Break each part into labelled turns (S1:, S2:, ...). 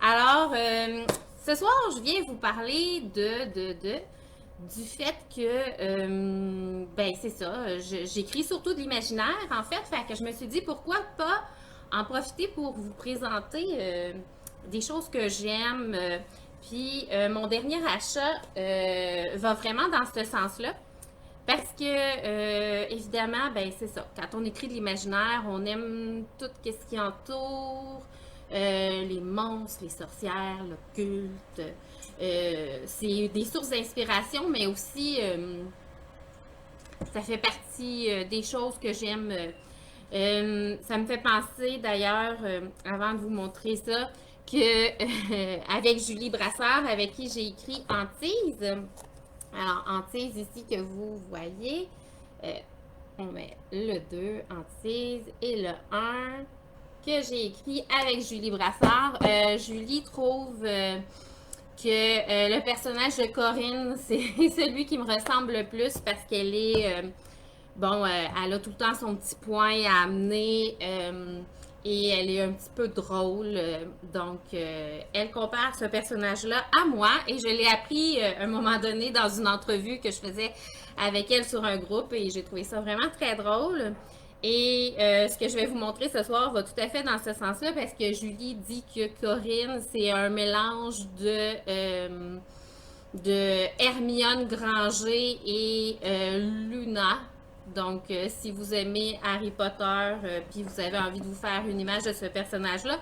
S1: Alors, ce soir, je viens vous parler du fait que, ben c'est ça, j'écris surtout de l'imaginaire fait que je me suis dit pourquoi pas en profiter pour vous présenter des choses que j'aime. Puis mon dernier achat va vraiment dans ce sens-là. Parce que, évidemment, ben c'est ça. Quand on écrit de l'imaginaire, on aime tout ce qui entoure, les monstres, les sorcières, l'occulte. C'est des sources d'inspiration, mais aussi, ça fait partie des choses que j'aime. Ça me fait penser, d'ailleurs, avant de vous montrer ça, que avec Julie Brassard, avec qui j'ai écrit Antise, alors, Antise ici que vous voyez, euh, on met le 2 Antise et le un que j'ai écrit avec Julie Brassard. Julie trouve que le personnage de Corinne, c'est celui qui me ressemble le plus parce qu'elle est, bon, elle a tout le temps son petit point à amener. Et elle est un petit peu drôle. Elle compare ce personnage-là à moi et je l'ai appris à un moment donné dans une entrevue que je faisais avec elle sur un groupe et j'ai trouvé ça vraiment très drôle. Et ce que je vais vous montrer ce soir va tout à fait dans ce sens-là parce que Julie dit que Corinne, c'est un mélange de Hermione Granger et Luna. Donc, si vous aimez Harry Potter, puis vous avez envie de vous faire une image de ce personnage-là,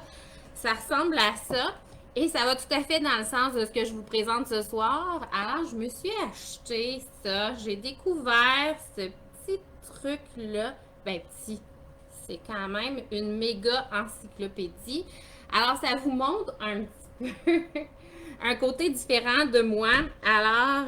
S1: ça ressemble à ça. Et ça va tout à fait dans le sens de ce que je vous présente ce soir. Alors, je me suis acheté ça. J'ai découvert ce petit truc-là. Ben, petit. C'est quand même une méga encyclopédie. Alors, ça vous montre un petit peu un côté différent de moi. Alors,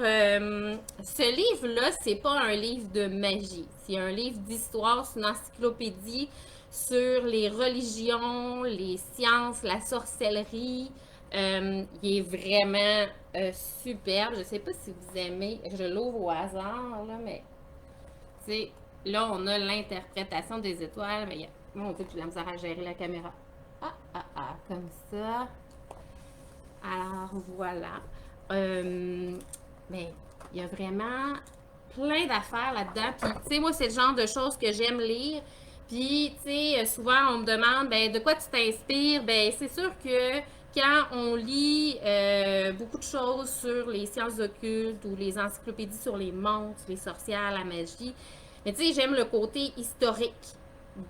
S1: ce livre-là, c'est pas un livre de magie. C'est un livre d'histoire, c'est une encyclopédie sur les religions, les sciences, la sorcellerie. Il est vraiment superbe. Je sais pas si vous aimez. Je l'ouvre au hasard, là, mais tu sais, là, on a l'interprétation des étoiles. Mais mon Dieu, j'ai la misère à gérer la caméra. Comme ça. Alors voilà. Mais il y a vraiment plein d'affaires là-dedans. Puis, tu sais, moi, c'est le genre de choses que j'aime lire. Puis, tu sais, souvent, on me demande, ben, de quoi tu t'inspires? Ben, c'est sûr que quand on lit beaucoup de choses sur les sciences occultes ou les encyclopédies sur les monstres, les sorcières, la magie, mais tu sais, j'aime le côté historique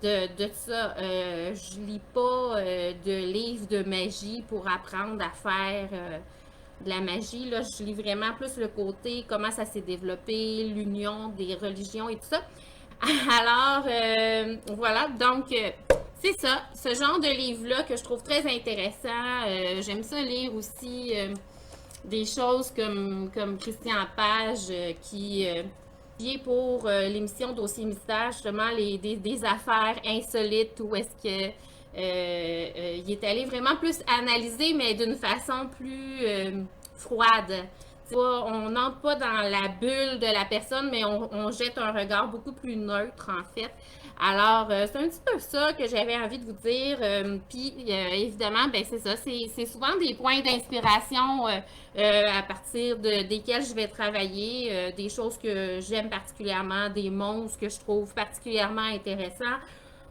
S1: de ça. Je lis pas de livres de magie pour apprendre à faire de la magie. Là, je lis vraiment plus le côté comment ça s'est développé, l'union des religions et tout ça. Alors, voilà. Donc, c'est ça. Ce genre de livre-là que je trouve très intéressant. J'aime ça lire aussi des choses comme Christian Page qui est pour l'émission Dossier Mystère, justement, des affaires insolites où est-ce que il est allé vraiment plus analyser, mais d'une façon plus froide. On n'entre pas dans la bulle de la personne, mais on jette un regard beaucoup plus neutre, en fait. Alors, c'est un petit peu ça que j'avais envie de vous dire. Puis, évidemment, ben c'est ça. C'est souvent des points d'inspiration à partir desquels je vais travailler, des choses que j'aime particulièrement, des monstres que je trouve particulièrement intéressants,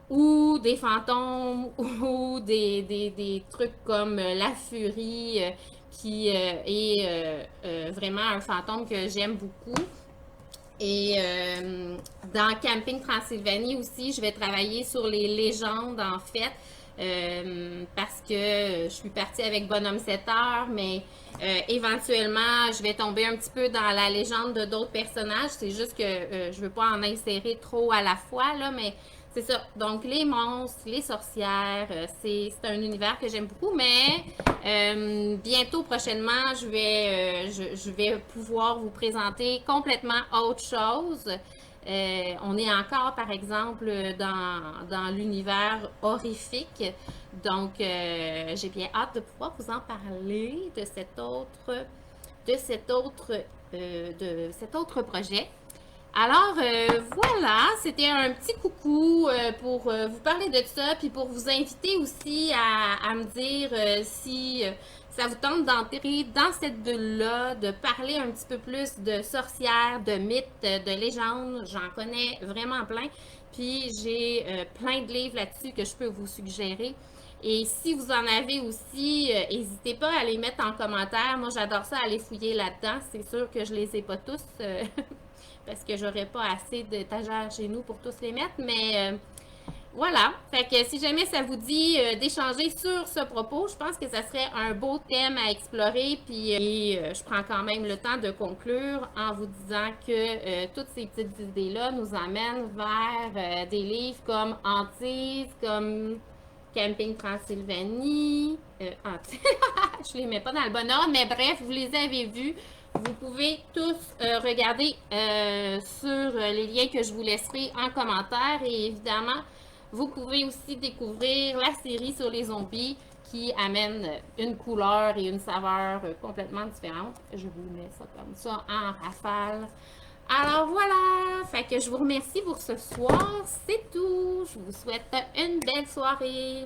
S1: ou des fantômes, ou des trucs comme la furie, qui est vraiment un fantôme que j'aime beaucoup. Et dans Camping Transylvanie aussi, je vais travailler sur les légendes en fait. Parce que je suis partie avec Bonhomme 7 heures, mais éventuellement, je vais tomber un petit peu dans la légende de d'autres personnages. C'est juste que je ne veux pas en insérer trop à la fois, là, mais c'est ça. Donc, les monstres, les sorcières, c'est un univers que j'aime beaucoup, mais bientôt, prochainement, je vais pouvoir vous présenter complètement autre chose. On est encore, par exemple, dans l'univers horrifique. Donc, j'ai bien hâte de pouvoir vous en parler de cet autre projet. Alors, voilà, c'était un petit coucou pour vous parler de ça, puis pour vous inviter aussi à me dire si ça vous tente d'entrer dans cette bulle-là, de parler un petit peu plus de sorcières, de mythes, de légendes. J'en connais vraiment plein. Puis j'ai plein de livres là-dessus que je peux vous suggérer. Et si vous en avez aussi, n'hésitez pas à les mettre en commentaire. Moi, j'adore ça, aller fouiller là-dedans. C'est sûr que je les ai pas tous. Parce que j'aurais pas assez d'étagères chez nous pour tous les mettre, mais voilà. Fait que si jamais ça vous dit d'échanger sur ce propos, je pense que ça serait un beau thème à explorer. Puis je prends quand même le temps de conclure en vous disant que toutes ces petites idées-là nous amènent vers des livres comme Antise, comme Camping Transylvanie. Je les mets pas dans le bon ordre, mais bref, vous les avez vus. Vous pouvez tous regarder sur les liens que je vous laisserai en commentaire. Et évidemment, vous pouvez aussi découvrir la série sur les zombies qui amène une couleur et une saveur complètement différentes. Je vous mets ça comme ça en rafale. Alors voilà, fait que je vous remercie pour ce soir. C'est tout. Je vous souhaite une belle soirée.